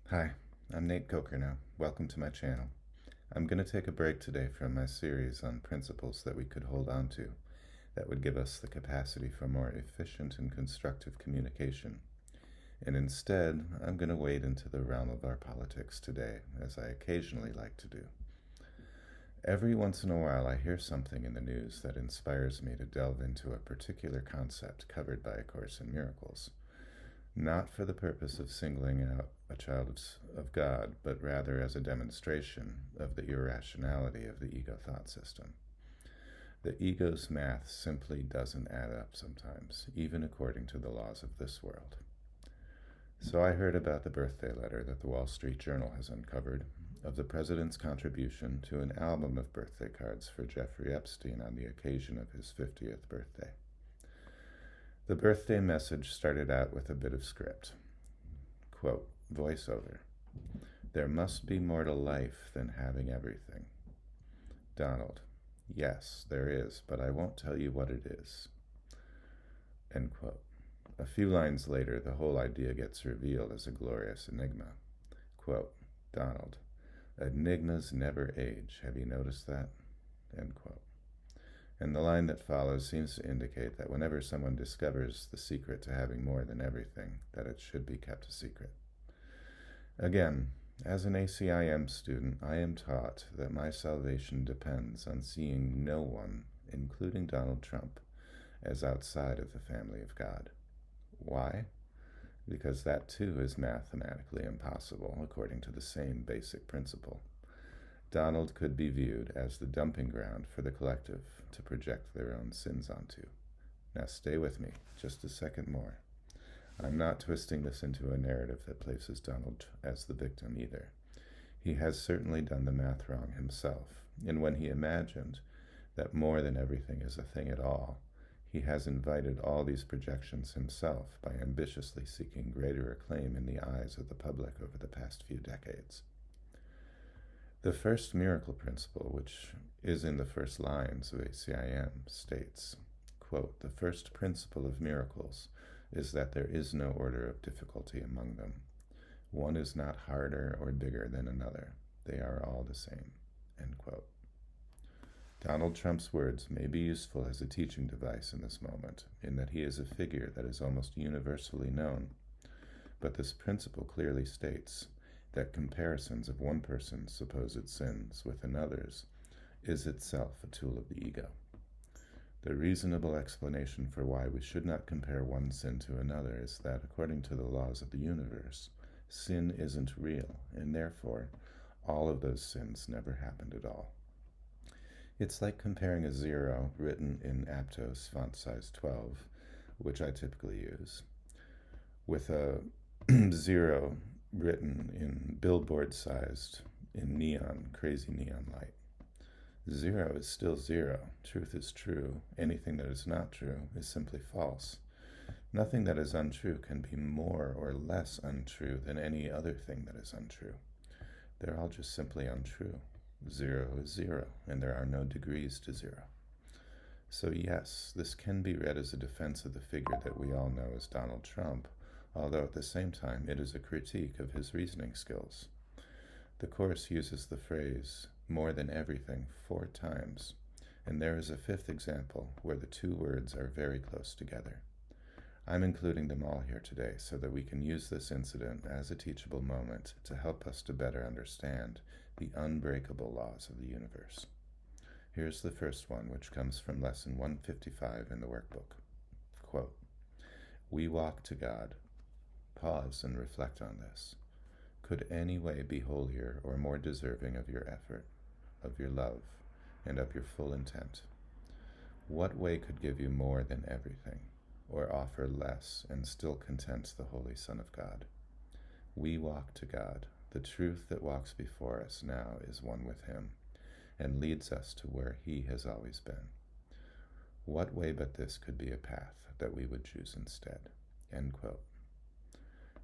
Hi, I'm natekokernot. Welcome to my channel. I'm going to take a break today from my series on principles that we could hold on to that would give us the capacity for more efficient and constructive communication. And instead, I'm going to wade into the realm of our politics today, as I occasionally like to do. Every once in a while, I hear something in the news that inspires me to delve into a particular concept covered by A Course in Miracles, not for the purpose of singling out a child of God, but rather as a demonstration of the irrationality of the ego thought system. The ego's math simply doesn't add up sometimes, even according to the laws of this world. So I heard about the birthday letter that the Wall Street Journal has uncovered of the president's contribution to an album of birthday cards for Jeffrey Epstein on the occasion of his 50th birthday. The birthday message started out with a bit of script. Quote, voiceover. There must be more to life than having everything. Donald, yes, there is, but I won't tell you what it is. End quote. A few lines later, the whole idea gets revealed as a glorious enigma. Quote, Donald, enigmas never age. Have you noticed that? End quote. And the line that follows seems to indicate that whenever someone discovers the secret to having more than everything, that it should be kept a secret. Again, as an ACIM student, I am taught that my salvation depends on seeing no one, including Donald Trump, as outside of the family of God. Why? Because that too is mathematically impossible, according to the same basic principle. Donald could be viewed as the dumping ground for the collective to project their own sins onto. Now stay with me just a second more. I'm not twisting this into a narrative that places Donald as the victim either. He has certainly done the math wrong himself, and when he imagined that more than everything is a thing at all, he has invited all these projections himself by ambitiously seeking greater acclaim in the eyes of the public over the past few decades. The first miracle principle, which is in the first lines of ACIM, states, quote, the first principle of miracles is that there is no order of difficulty among them. One is not harder or bigger than another. They are all the same, end quote. Donald Trump's words may be useful as a teaching device in this moment, in that he is a figure that is almost universally known. But this principle clearly states that comparisons of one person's supposed sins with another's is itself a tool of the ego. The reasonable explanation for why we should not compare one sin to another is that, according to the laws of the universe, sin isn't real, and therefore all of those sins never happened at all. It's like comparing a 0 written in Aptos font size 12, which I typically use, with a 0 written in billboard sized in neon, crazy neon light. 0 is still 0. Truth is true. Anything that is not true is simply false. Nothing that is untrue can be more or less untrue than any other thing that is untrue. They're all just simply untrue. 0 is 0, and there are no degrees to 0. So yes, this can be read as a defense of the figure that we all know as Donald Trump, although at the same time it is a critique of his reasoning skills. The Course uses the phrase, more than everything, 4 times, and there is a 5th example where the 2 words are very close together. I'm including them all here today so that we can use this incident as a teachable moment to help us to better understand the unbreakable laws of the universe. Here's the first one, which comes from lesson 155 in the workbook. Quote, we walk to God. Pause and reflect on this. Could any way be holier or more deserving of your effort, of your love, and of your full intent? What way could give you more than everything, or offer less and still content the Holy Son of God? We walk to God. The truth that walks before us now is one with Him, and leads us to where He has always been. What way but this could be a path that we would choose instead? End quote.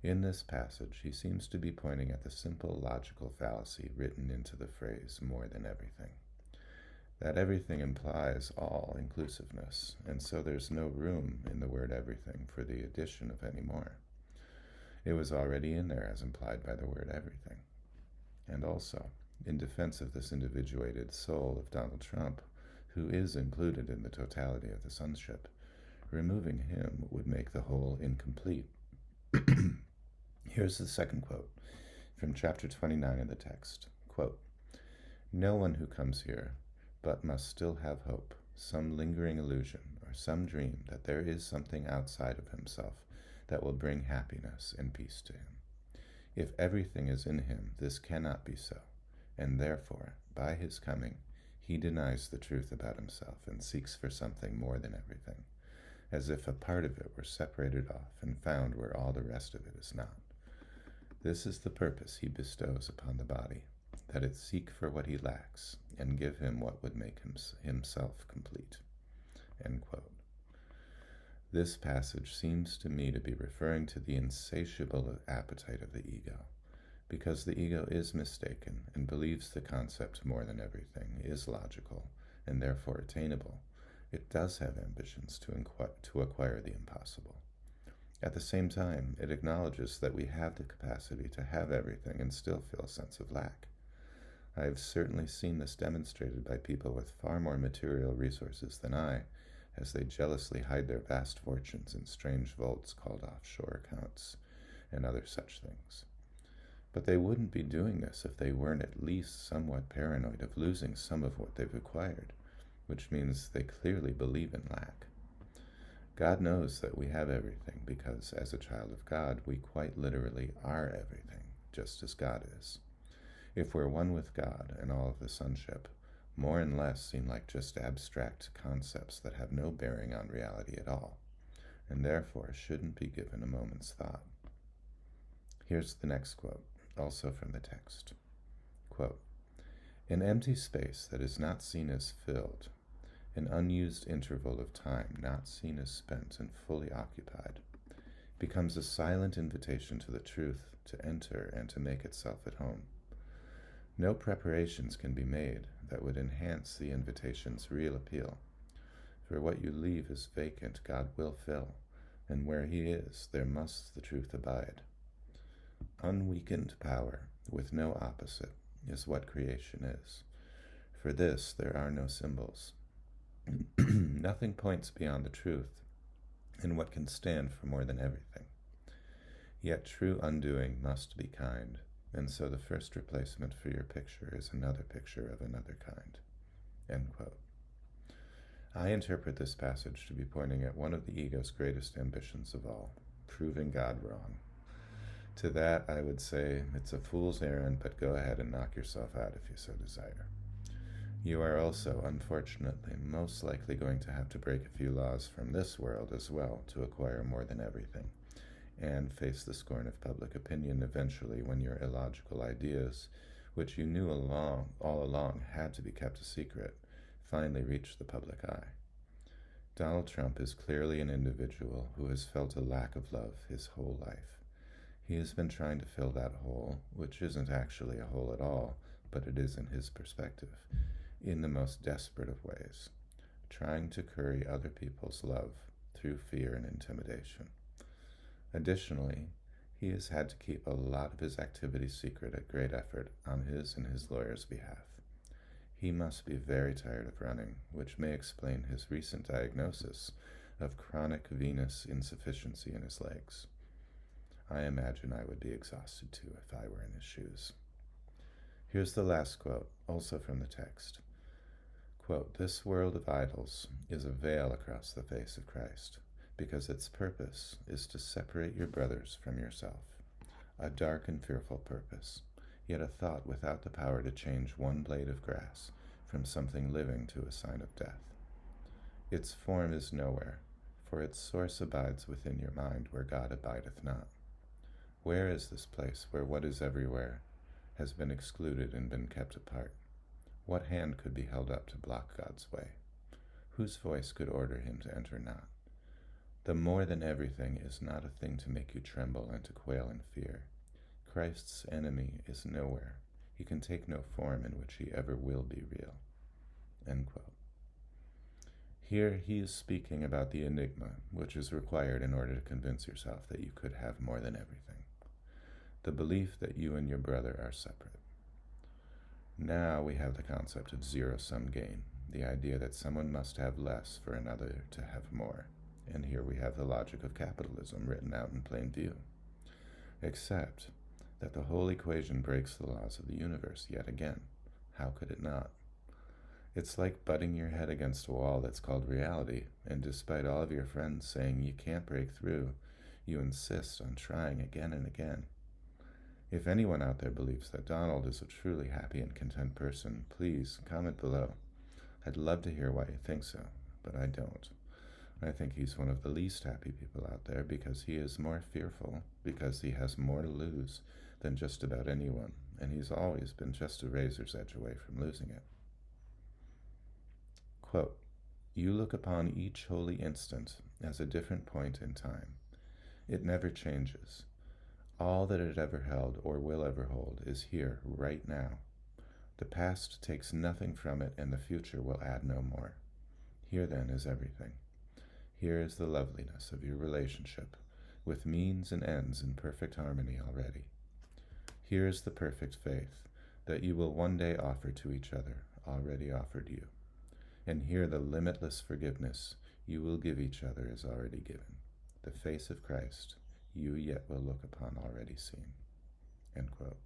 In this passage, he seems to be pointing at the simple logical fallacy written into the phrase, more than everything. That everything implies all inclusiveness, and so there's no room in the word everything for the addition of any more. It was already in there as implied by the word everything. And also, in defense of this individuated soul of Donald Trump, who is included in the totality of the sonship, removing him would make the whole incomplete. Here's the second quote from chapter 29 of the text. Quote, "No one who comes here but must still have hope, some lingering illusion or some dream that there is something outside of himself that will bring happiness and peace to him. If everything is in him, this cannot be so, and therefore, by his coming, he denies the truth about himself and seeks for something more than everything, as if a part of it were separated off and found where all the rest of it is not. This is the purpose he bestows upon the body, that it seek for what he lacks and give him what would make himself complete." End quote. This passage seems to me to be referring to the insatiable appetite of the ego, because the ego is mistaken and believes the concept more than everything is logical and therefore attainable. It does have ambitions to acquire the impossible. At the same time, it acknowledges that we have the capacity to have everything and still feel a sense of lack. I have certainly seen this demonstrated by people with far more material resources than I, as they jealously hide their vast fortunes in strange vaults called offshore accounts and other such things. But they wouldn't be doing this if they weren't at least somewhat paranoid of losing some of what they've acquired, which means they clearly believe in lack. God knows that we have everything because, as a child of God, we quite literally are everything, just as God is. If we're one with God and all of the sonship, more and less seem like just abstract concepts that have no bearing on reality at all, and therefore shouldn't be given a moment's thought. Here's the next quote, also from the text. Quote, "An empty space that is not seen as filled, an unused interval of time not seen as spent and fully occupied, becomes a silent invitation to the truth to enter and to make itself at home. No preparations can be made that would enhance the invitation's real appeal. For what you leave is vacant, God will fill, and where he is, there must the truth abide. Unweakened power, with no opposite, is what creation is. For this there are no symbols. Nothing points beyond the truth, and what can stand for more than everything. Yet true undoing must be kind, and so the first replacement for your picture is another picture of another kind." End quote. I interpret this passage to be pointing at one of the ego's greatest ambitions of all, proving God wrong. To that, I would say it's a fool's errand, but go ahead and knock yourself out if you so desire. You are also, unfortunately, most likely going to have to break a few laws from this world as well to acquire more than everything, and face the scorn of public opinion eventually when your illogical ideas, which you knew all along had to be kept a secret, finally reach the public eye. Donald Trump is clearly an individual who has felt a lack of love his whole life. He has been trying to fill that hole, which isn't actually a hole at all, but it is in his perspective, in the most desperate of ways, trying to curry other people's love through fear and intimidation. Additionally, he has had to keep a lot of his activities secret at great effort on his and his lawyer's behalf. He must be very tired of running, which may explain his recent diagnosis of chronic venous insufficiency in his legs. I imagine I would be exhausted too if I were in his shoes. Here's the last quote, also from the text. Quote, "This world of idols is a veil across the face of Christ, because its purpose is to separate your brothers from yourself, a dark and fearful purpose, yet a thought without the power to change one blade of grass from something living to a sign of death. Its form is nowhere, for its source abides within your mind where God abideth not. Where is this place where what is everywhere has been excluded and been kept apart? What hand could be held up to block God's way? Whose voice could order him to enter not? The more than everything is not a thing to make you tremble and to quail in fear. Christ's enemy is nowhere. He can take no form in which he ever will be real." End quote. Here he is speaking about the enigma which is required in order to convince yourself that you could have more than everything. the belief that you and your brother are separate. Now we have the concept of zero-sum gain, the idea that someone must have less for another to have more. And here we have the logic of capitalism written out in plain view. Except that the whole equation breaks the laws of the universe yet again. How could it not? It's like butting your head against a wall that's called reality, and despite all of your friends saying you can't break through, you insist on trying again and again. If anyone out there believes that Donald is a truly happy and content person, please comment below. I'd love to hear why you think so, but I don't. I think he's one of the least happy people out there because he is more fearful, because he has more to lose than just about anyone, and he's always been just a razor's edge away from losing it. Quote, "You look upon each holy instant as a different point in time. It never changes. All that it ever held or will ever hold is here, right now. The past takes nothing from it, and the future will add no more. Here then is everything. Here is the loveliness of your relationship, with means and ends in perfect harmony already. Here is the perfect faith that you will one day offer to each other, already offered you. And here the limitless forgiveness you will give each other is already given. The face of Christ you yet will look upon already seen." End quote.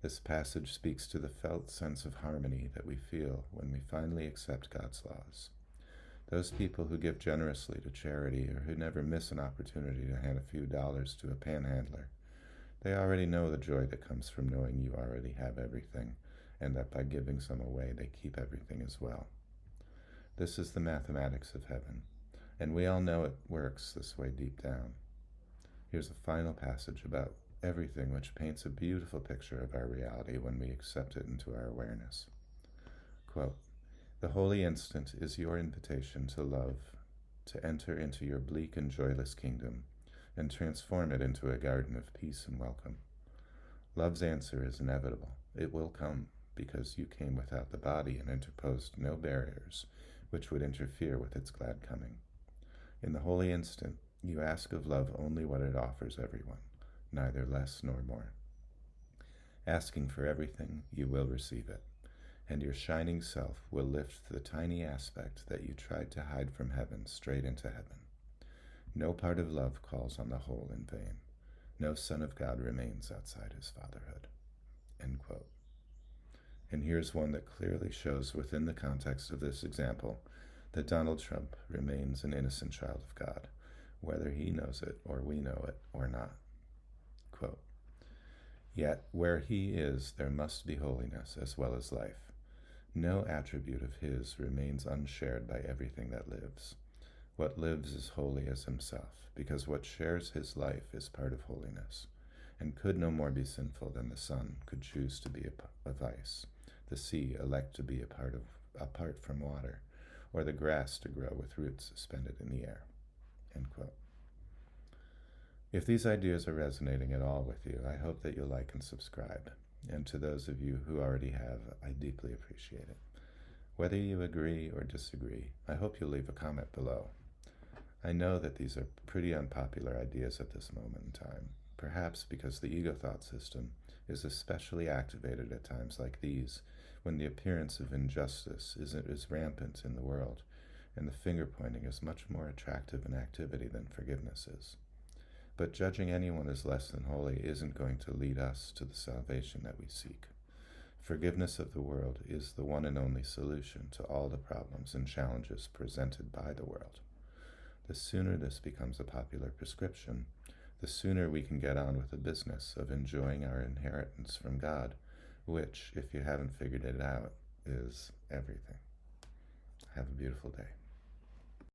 This passage speaks to the felt sense of harmony that we feel when we finally accept God's laws. Those people who give generously to charity or who never miss an opportunity to hand a few dollars to a panhandler, they already know the joy that comes from knowing you already have everything, and that by giving some away they keep everything as well. This is the mathematics of heaven, and we all know it works this way deep down. Here's a final passage about everything which paints a beautiful picture of our reality when we accept it into our awareness. Quote, "The holy instant is your invitation to love, to enter into your bleak and joyless kingdom, and transform it into a garden of peace and welcome. Love's answer is inevitable. It will come, because you came without the body and interposed no barriers which would interfere with its glad coming. In the holy instant, you ask of love only what it offers everyone, neither less nor more. Asking for everything, you will receive it, and your shining self will lift the tiny aspect that you tried to hide from heaven straight into heaven. No part of love calls on the whole in vain. No son of God remains outside his fatherhood." End quote. And here's one that clearly shows within the context of this example that Donald Trump remains an innocent child of God, whether he knows it or we know it or not. Quote, "Yet where he is, there must be holiness as well as life. No attribute of his remains unshared by everything that lives. What lives is holy as himself, because what shares his life is part of holiness, and could no more be sinful than the sun could choose to be a vice, the sea elect to be apart from water, or the grass to grow with roots suspended in the air." End quote. If these ideas are resonating at all with you, I hope that you'll like and subscribe. And to those of you who already have, I deeply appreciate it. Whether you agree or disagree, I hope you'll leave a comment below. I know that these are pretty unpopular ideas at this moment in time, perhaps because the ego thought system is especially activated at times like these, when the appearance of injustice is rampant in the world, and the finger-pointing is much more attractive an activity than forgiveness is. But judging anyone as less than holy isn't going to lead us to the salvation that we seek. Forgiveness of the world is the one and only solution to all the problems and challenges presented by the world. The sooner this becomes a popular prescription, the sooner we can get on with the business of enjoying our inheritance from God, which, if you haven't figured it out, is everything. Have a beautiful day.